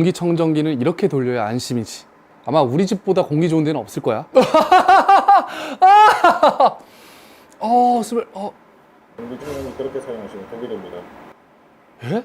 공기청정기는 이렇게 돌려야 안심이지. 아마 우리 집보다 공기 좋은 데는 없을 거야. 공기청정기 그렇게 사용하시면 독이 됩니다. 예?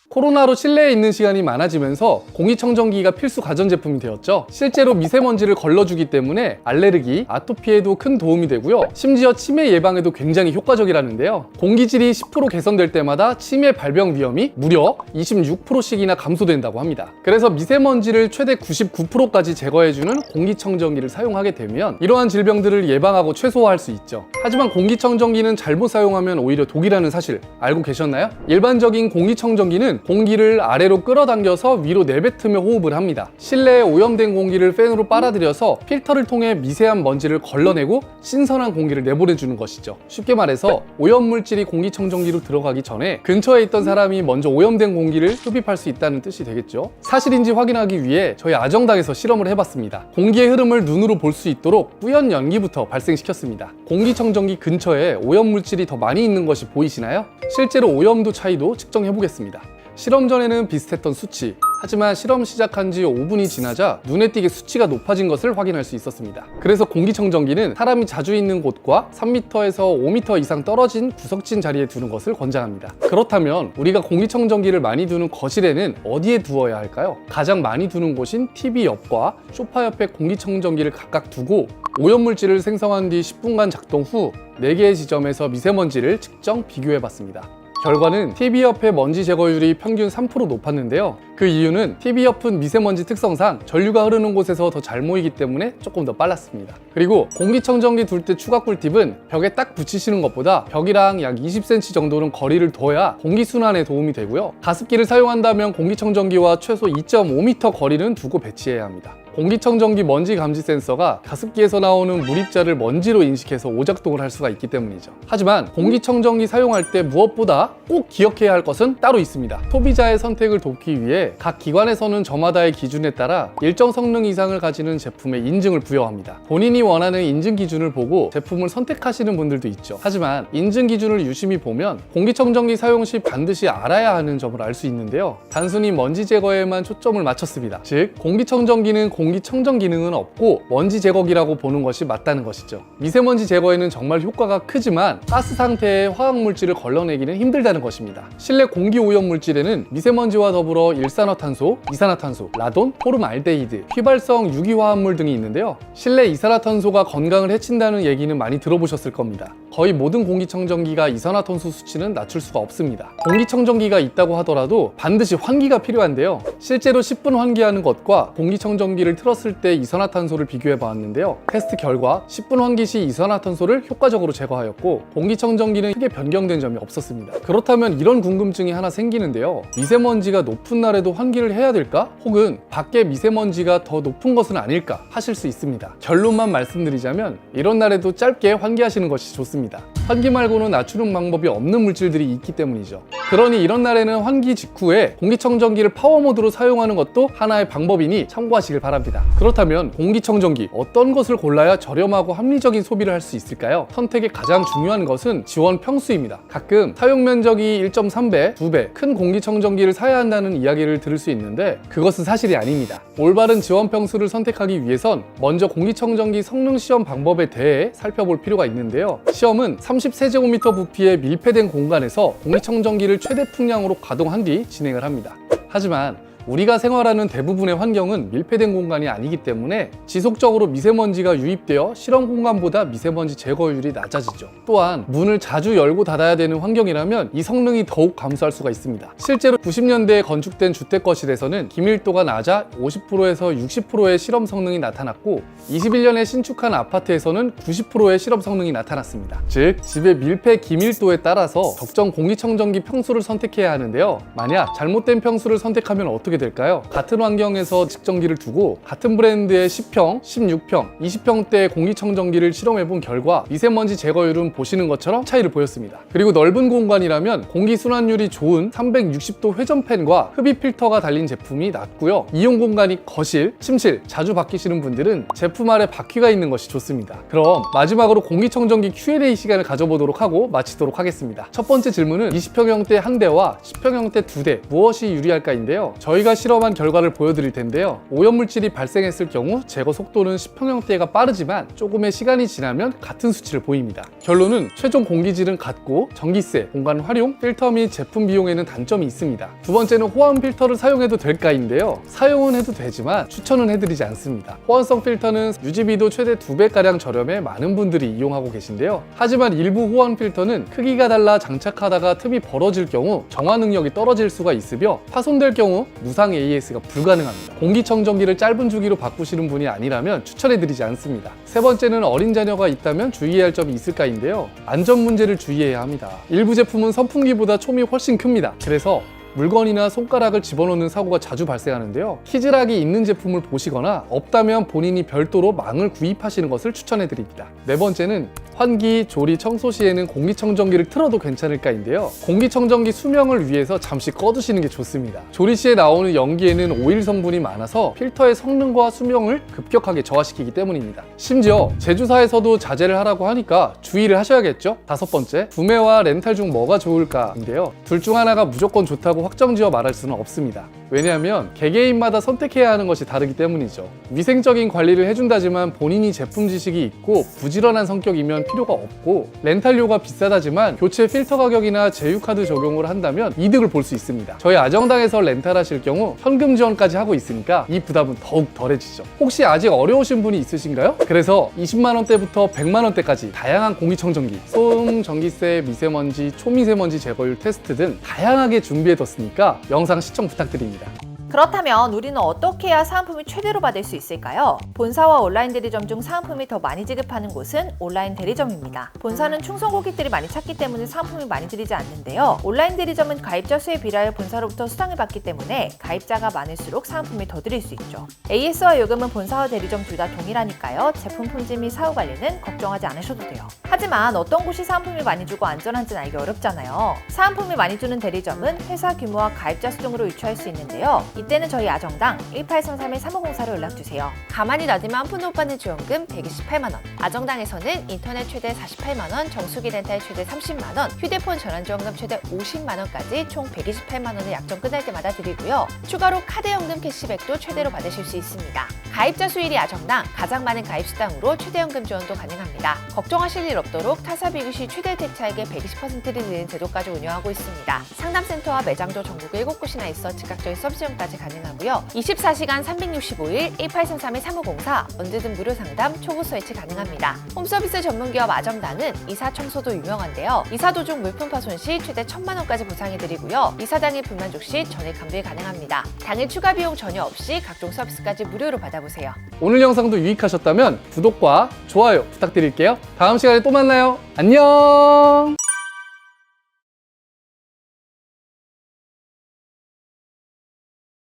코로나로 실내에 있는 시간이 많아지면서 공기청정기가 필수 가전제품이 되었죠. 실제로 미세먼지를 걸러주기 때문에 알레르기, 아토피에도 큰 도움이 되고요. 심지어 치매 예방에도 굉장히 효과적이라는데요. 공기질이 10% 개선될 때마다 치매 발병 위험이 무려 26%씩이나 감소된다고 합니다. 그래서 미세먼지를 최대 99%까지 제거해주는 공기청정기를 사용하게 되면 이러한 질병들을 예방하고 최소화할 수 있죠. 하지만 공기청정기는 잘못 사용하면 오히려 독이라는 사실 알고 계셨나요? 일반적인 공기청정기는 공기를 아래로 끌어당겨서 위로 내뱉으며 호흡을 합니다. 실내에 오염된 공기를 팬으로 빨아들여서 필터를 통해 미세한 먼지를 걸러내고 신선한 공기를 내보내주는 것이죠. 쉽게 말해서 오염물질이 공기청정기로 들어가기 전에 근처에 있던 사람이 먼저 오염된 공기를 흡입할 수 있다는 뜻이 되겠죠. 사실인지 확인하기 위해 저희 아정당에서 실험을 해봤습니다. 공기의 흐름을 눈으로 볼 수 있도록 뿌연 연기부터 발생시켰습니다. 공기청정기 근처에 오염물질이 더 많이 있는 것이 보이시나요? 실제로 오염도 차이도 측정해보겠습니다. 실험 전에는 비슷했던 수치, 하지만 실험 시작한 지 5분이 지나자 눈에 띄게 수치가 높아진 것을 확인할 수 있었습니다. 그래서 공기청정기는 사람이 자주 있는 곳과 3m에서 5m 이상 떨어진 구석진 자리에 두는 것을 권장합니다. 그렇다면 우리가 공기청정기를 많이 두는 거실에는 어디에 두어야 할까요? 가장 많이 두는 곳인 TV 옆과 소파 옆에 공기청정기를 각각 두고 오염물질을 생성한 뒤 10분간 작동 후 4개의 지점에서 미세먼지를 측정 비교해봤습니다. 결과는 TV 옆의 먼지 제거율이 평균 3% 높았는데요. 그 이유는 TV 옆은 미세먼지 특성상 전류가 흐르는 곳에서 더 잘 모이기 때문에 조금 더 빨랐습니다. 그리고 공기청정기 둘 때 추가 꿀팁은 벽에 딱 붙이시는 것보다 벽이랑 약 20cm 정도는 거리를 둬야 공기순환에 도움이 되고요. 가습기를 사용한다면 공기청정기와 최소 2.5m 거리는 두고 배치해야 합니다. 공기청정기 먼지 감지 센서가 가습기에서 나오는 물입자를 먼지로 인식해서 오작동을 할 수가 있기 때문이죠. 하지만 공기청정기 사용할 때 무엇보다 꼭 기억해야 할 것은 따로 있습니다. 소비자의 선택을 돕기 위해 각 기관에서는 저마다의 기준에 따라 일정 성능 이상을 가지는 제품에 인증을 부여합니다. 본인이 원하는 인증 기준을 보고 제품을 선택하시는 분들도 있죠. 하지만 인증 기준을 유심히 보면 공기청정기 사용 시 반드시 알아야 하는 점을 알 수 있는데요. 단순히 먼지 제거에만 초점을 맞췄습니다. 즉, 공기청정기는 공기청정 기능은 없고 먼지 제거기라고 보는 것이 맞다는 것이죠. 미세먼지 제거에는 정말 효과가 크지만 가스 상태의 화학물질을 걸러내기는 힘들다는 것입니다. 실내 공기 오염 물질에는 미세먼지와 더불어 일산화탄소, 이산화탄소, 라돈, 포름알데히드, 휘발성 유기화합물 등이 있는데요. 실내 이산화탄소가 건강을 해친다는 얘기는 많이 들어보셨을 겁니다. 거의 모든 공기청정기가 이산화탄소 수치는 낮출 수가 없습니다. 공기청정기가 있다고 하더라도 반드시 환기가 필요한데요. 실제로 10분 환기하는 것과 공기청정기를 틀었을 때 이산화탄소를 비교해 보았는데요. 테스트 결과 10분 환기 시 이산화탄소를 효과적으로 제거하였고 공기청정기는 크게 변경된 점이 없었습니다. 그렇다면 이런 궁금증이 하나 생기는데요. 미세먼지가 높은 날에도 환기를 해야 될까? 혹은 밖에 미세먼지가 더 높은 것은 아닐까 하실 수 있습니다. 결론만 말씀드리자면 이런 날에도 짧게 환기하시는 것이 좋습니다. 환기 말고는 낮추는 방법이 없는 물질들이 있기 때문이죠. 그러니 이런 날에는 환기 직후에 공기청정기를 파워 모드로 사용하는 것도 하나의 방법이니 참고하시길 바랍니다. 그렇다면 공기청정기 어떤 것을 골라야 저렴하고 합리적인 소비를 할 수 있을까요? 선택의 가장 중요한 것은 지원 평수입니다. 가끔 사용 면적이 1.3배, 2배 큰 공기청정기를 사야 한다는 이야기를 들을 수 있는데 그것은 사실이 아닙니다. 올바른 지원 평수를 선택하기 위해선 먼저 공기청정기 성능 시험 방법에 대해 살펴볼 필요가 있는데요. 시험은 30세제곱미터 부피의 밀폐된 공간에서 공기청정기를 최대 풍량으로 가동한 뒤 진행을 합니다. 하지만 우리가 생활하는 대부분의 환경은 밀폐된 공간이 아니기 때문에 지속적으로 미세먼지가 유입되어 실험 공간보다 미세먼지 제거율이 낮아지죠. 또한 문을 자주 열고 닫아야 되는 환경이라면 이 성능이 더욱 감소할 수가 있습니다. 실제로 90년대에 건축된 주택 거실에서는 기밀도가 낮아 50%에서 60%의 실험 성능이 나타났고 21년에 신축한 아파트에서는 90%의 실험 성능이 나타났습니다. 즉, 집의 밀폐 기밀도에 따라서 적정 공기청정기 평수를 선택해야 하는데요. 만약 잘못된 평수를 선택하면 어떻게 어떻게 될까요? 같은 환경에서 직전기를 두고 같은 브랜드의 10평, 16평, 20평대 공기청정기를 실험해본 결과 미세먼지 제거율은 보시는 것처럼 차이를 보였습니다. 그리고 넓은 공간이라면 공기 순환율이 좋은 360도 회전팬과 흡입 필터가 달린 제품이 낫고요. 이용 공간이 거실, 침실 자주 바뀌시는 분들은 제품 아래 바퀴가 있는 것이 좋습니다. 그럼 마지막으로 공기청정기 Q&A 시간을 가져보도록 하고 마치도록 하겠습니다. 첫 번째 질문은 20평형대 한 대와 10평형대 두 대 무엇이 유리할까인데요. 저희가 실험한 결과를 보여드릴 텐데요. 오염물질이 발생했을 경우 제거 속도는 10평형대가 빠르지만 조금의 시간이 지나면 같은 수치를 보입니다. 결론은 최종 공기질은 같고 전기세, 공간 활용, 필터 및 제품 비용에는 단점이 있습니다. 두 번째는 호환 필터를 사용해도 될까인데요. 사용은 해도 되지만 추천은 해드리지 않습니다. 호환성 필터는 유지비도 최대 2배가량 저렴해 많은 분들이 이용하고 계신데요. 하지만 일부 호환 필터는 크기가 달라 장착하다가 틈이 벌어질 경우 정화 능력이 떨어질 수가 있으며 파손될 경우 무상 AS가 불가능합니다. 공기청정기를 짧은 주기로 바꾸시는 분이 아니라면 추천해드리지 않습니다. 세 번째는 어린 자녀가 있다면 주의해야 할 점이 있을까인데요. 안전 문제를 주의해야 합니다. 일부 제품은 선풍기보다 촘이 훨씬 큽니다. 그래서 물건이나 손가락을 집어넣는 사고가 자주 발생하는데요. 키즈락이 있는 제품을 보시거나 없다면 본인이 별도로 망을 구입하시는 것을 추천해드립니다. 네 번째는 환기, 조리, 청소 시에는 공기청정기를 틀어도 괜찮을까인데요. 공기청정기 수명을 위해서 잠시 꺼두시는 게 좋습니다. 조리 시에 나오는 연기에는 오일 성분이 많아서 필터의 성능과 수명을 급격하게 저하시키기 때문입니다. 심지어 제조사에서도 자제를 하라고 하니까 주의를 하셔야겠죠? 다섯 번째, 구매와 렌탈 중 뭐가 좋을까인데요. 둘 중 하나가 무조건 좋다고 확정지어 말할 수는 없습니다. 왜냐하면 개개인마다 선택해야 하는 것이 다르기 때문이죠. 위생적인 관리를 해준다지만 본인이 제품 지식이 있고 부지런한 성격이면 필요가 없고, 렌탈료가 비싸다지만 교체 필터 가격이나 제휴카드 적용을 한다면 이득을 볼 수 있습니다. 저희 아정당에서 렌탈하실 경우 현금 지원까지 하고 있으니까 이 부담은 더욱 덜해지죠. 혹시 아직 어려우신 분이 있으신가요? 그래서 20만원대부터 100만원대까지 다양한 공기청정기, 소음, 전기세, 미세먼지, 초미세먼지 제거율 테스트 등 다양하게 준비해뒀으니까 영상 시청 부탁드립니다. 그렇다면 우리는 어떻게 해야 사은품을 최대로 받을 수 있을까요? 본사와 온라인 대리점 중 사은품이 더 많이 지급하는 곳은 온라인 대리점입니다. 본사는 충성 고객들이 많이 찾기 때문에 사은품을 많이 드리지 않는데요. 온라인 대리점은 가입자 수에 비례하여 본사로부터 수당을 받기 때문에 가입자가 많을수록 사은품을 더 드릴 수 있죠. AS와 요금은 본사와 대리점 둘 다 동일하니까요. 제품 품질 및 사후 관리는 걱정하지 않으셔도 돼요. 하지만 어떤 곳이 사은품을 많이 주고 안전한지는 알기 어렵잖아요. 사은품을 많이 주는 대리점은 회사 규모와 가입자 수 등으로 유추할 수 있는데요. 이때는 저희 아정당 1833-3504로 연락주세요. 가만히 놔두면 한 푼 못 받는 지원금 128만원, 아정당에서는 인터넷 최대 48만원, 정수기 렌탈 최대 30만원, 휴대폰 전환지원금 최대 50만원까지 총 128만원을 약정 끝날 때마다 드리고요. 추가로 카드 연금 캐시백도 최대로 받으실 수 있습니다. 가입자 수 1위 아정당, 가장 많은 가입 수당으로 최대 연금 지원도 가능합니다. 걱정하실 일 없도록 타사 비교 시 최대 대차액의 120%를 드리는 제도까지 운영하고 있습니다. 상담센터와 매장도 전국 7곳이나 있어 즉각적인 서비스용까지 가능하고요. 24시간 365일 1833-3504 언제든 무료 상담, 초보 설치 가능합니다. 홈서비스 전문기업 아정당은 이사 청소도 유명한데요. 이사 도중 물품 파손 시 최대 1,000만원까지 보상해드리고요. 이사당일 불만족 시 전액 감별 가능합니다. 당일 추가 비용 전혀 없이 각종 서비스까지 무료로 받아보세요. 오늘 영상도 유익하셨다면 구독과 좋아요 부탁드릴게요. 다음 시간에 또 만나요. 안녕.